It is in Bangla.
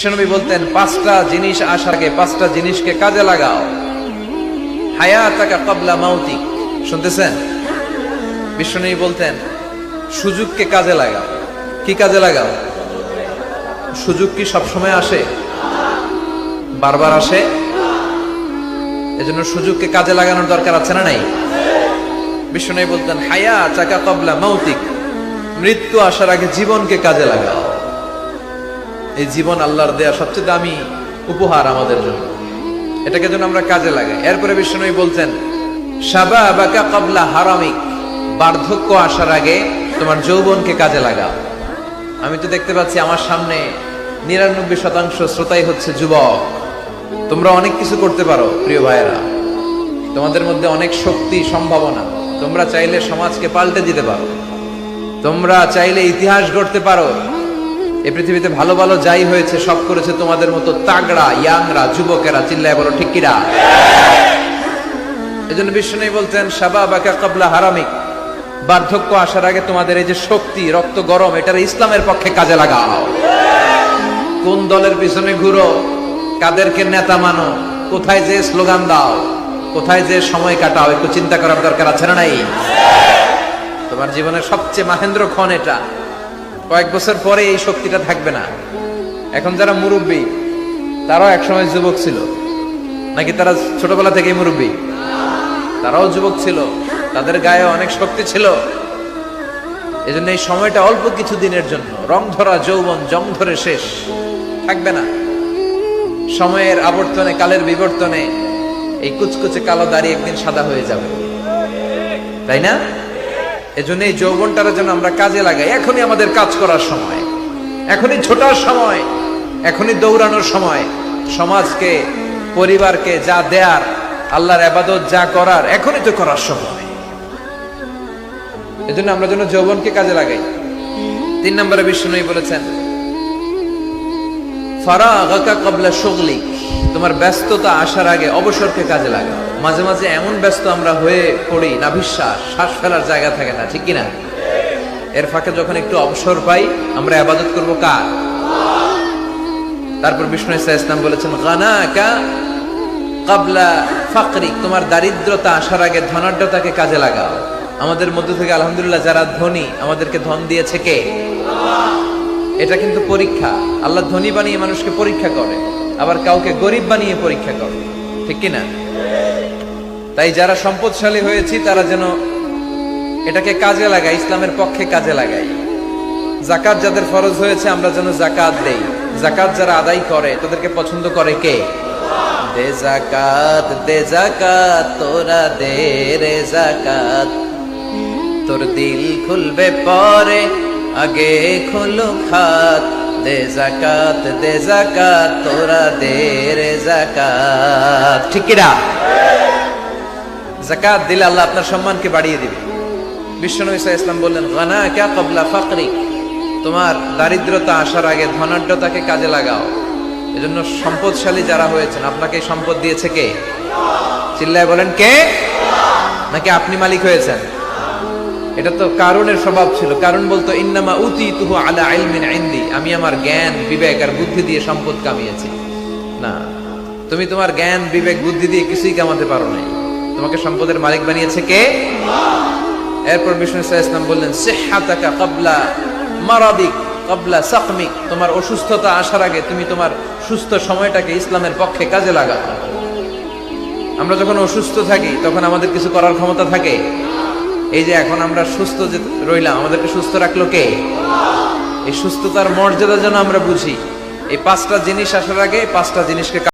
বিশ্বনবী বলতেন পাঁচটা জিনিস আসার আগে পাঁচটা জিনিসকে কাজে লাগাও। হায়াতাকা ক্বাবলা মাউতিক, শুনতেছেন? বিশ্বনবী বলতেন সুযোগকে কাজে লাগাও। কি কাজে লাগাও? সুযোগ কি সবসময় আসে? বারবার আসে? এজন্য সুযোগকে কাজে লাগানোর দরকার আছে না নাই? বিশ্বনবী বলতেন হায়াতাকা ক্বাবলা মাউতিক, মৃত্যু আসার আগে জীবনকে কাজে লাগাও। এই জীবন আল্লাহর দেয়া সবচেয়ে দামি উপহার আমাদের জন্য, এটাকে যেন আমরা কাজে লাগাই। এরপরে বিশ্বনবী বলছেন শাবাবাকা ক্বাবলা হারামিক, বার্ধক্য আসার আগে তোমার যৌবনকে কাজে লাগাও। আমি তো দেখতে পাচ্ছি আমার সামনে 99% শ্রোতাই হচ্ছে যুবক। তোমরা অনেক কিছু করতে পারো প্রিয় ভাইয়েরা, তোমাদের মধ্যে অনেক শক্তি, সম্ভাবনা। তোমরা চাইলে সমাজকে পাল্টে দিতে পারো, তোমরা চাইলে ইতিহাস গড়তে পারো। এই পৃথিবীতে ভালো ভালো যাই হয়েছে সব করেছে তোমাদের মতো তাগড়া ইয়াংরা, যুবকেরা। চিল্লায় বলো ঠিক কিনা? এজন্য বিশ্বনবী বলতেন শাবাবাকা ক্বাবলা হারামিক, বার্ধক্য আসার আগে তোমাদের এই যে শক্তি, রক্ত গরম, এটার ইসলামের পক্ষে কাজে লাগাও। কোন দলের পিছনে ঘুরো, কাদেরকে নেতা মানো, কোথায় যে স্লোগান দাও, কোথায় যে সময় কাটাও, একটু চিন্তা করার দরকার আছে না নাই? তোমার জীবনের সবচেয়ে মাহেন্দ্র ক্ষণ এটা। কয়েক বছর পরে এই শক্তিটা থাকবে না। এখন যারা মুরব্বী তারাও একসময় যুবক ছিল নাকি? তারা ছোটবেলা থেকেই মুরব্বী? তারাও যুবক ছিল, তাদের গায়ে অনেক শক্তি ছিল। এজন্য এই সময়টা অল্প কিছু দিনের জন্য। রং ধরা যৌবন জং ধরে শেষ, থাকবে না। সময়ের আবর্তনে, কালের বিবর্তনে এই কুচকুচে কালো দাড়ি একদিন সাদা হয়ে যাবে, তাই না? এজন্য এই যৌবনটার জন্য আমরা কাজে লাগাই। এখনই আমাদের কাজ করার সময়, এখনই ছোটার সময়, এখনই দৌড়ানোর সময়। সমাজকে, পরিবারকে যা দেয়ার, আল্লাহর ইবাদত যা করার, এখনই তো করার সময়। এজন্য আমরা যেন যৌবনকে কাজে লাগাই। 3 নম্বরে বিশ্বনবী বলেছেন ফারাগাকা ক্বাবলা শুগলিক, তোমার ব্যস্ততা আসার আগে অবসরকে কাজে লাগাও। মাঝে মাঝে এমন ব্যস্ত আমরা হয়ে পড়ি, নাভিশ্বাস, শ্বাস ফেলার জায়গা থাকে না, ঠিক কিনা? এর ফাঁকে যখন একটু অবসর পাই আমরা ইবাদত করব কার? তারপর বিষ্ণু ইসলাম বলেছেন গানাকা ক্বাবলা ফাকরিক, তোমার দারিদ্রতা আসার আগে ধনাঢ্যতাকে কাজে লাগাও। আমাদের মধ্য থেকে আলহামদুলিল্লাহ যারা ধনী, আমাদেরকে ধন দিয়েছে কে? এটা কিন্তু পরীক্ষা। আল্লাহ ধনী বানিয়ে মানুষকে পরীক্ষা করে, আবার কাউকে গরিব বানিয়ে পরীক্ষা করে, ঠিক কিনা? তাই যারা সম্পদশালী হয়েছি তারা যেন এটাকে কাজে লাগাই, ইসলামের পক্ষে কাজে লাগাই। যাকাত যাদের ফরজ হয়েছে আমরা যেন যাকাত দেই। যাকাত যারা আদায় করে তাদেরকে পছন্দ করে কে? দে যাকাত, দে যাকাত, তোরা দে রে যাকাত, তোর দিল খুলবে পরে, আগে খোলো খাত। দে যাকাত, দে যাকাত, তোরা দে রে যাকাত, ঠিক কিনা? যাকাত দিলে আল্লাহ আপনার সম্মানকে বাড়িয়ে দিবে। বিশ্বনবী সাল্লাল্লাহু আলাইহি ওয়াসাল্লাম বললেন গানাকা ক্বাবলা ফাকরিক, তোমার দারিদ্রতা আসার আগে ধনাঢ্যতাকে কাজে লাগাও। এজন্য সম্পদশালী যারা হয়েছেন, আপনাকে সম্পদ দিয়েছে কে? চিল্লায় বলেন কে? নাকি আপনি মালিক হয়েছেন? এটা তো কারুনের স্বভাব ছিল। কারণ বলতো ইন্নামা উতীতুহু আলা ইলমিন ইনদি, আমি আমার জ্ঞান, বিবেক আর বুদ্ধি দিয়ে সম্পদ কামিয়েছি। না, তুমি তোমার জ্ঞান, বিবেক, বুদ্ধি দিয়ে কিছুই কামাতে পারো নাই। তোমাকে সম্পদের মালিক বানিয়েছে কে? এরপর বিষ্ণু সাল্লাল্লাহু আলাইহি ওয়াসাল্লাম বললেন সিহহাতাকা ক্বাবলা মারাদিক ক্বাবলা সাকমিক, তোমার অসুস্থতা আসার আগে তুমি তোমার সুস্থ সময়টাকে ইসলামের পক্ষে কাজে লাগাও। আমরা যখন অসুস্থ থাকি তখন আমাদের কিছু করার ক্ষমতা থাকে? এই যে এখন আমরা সুস্থ যে রইলাম, আমাদেরকে সুস্থ রাখলো কে? এই সুস্থতার মর্যাদা যেন আমরা বুঝি। এই 5টা জিনিস আসার আগে 5টা জিনিসকে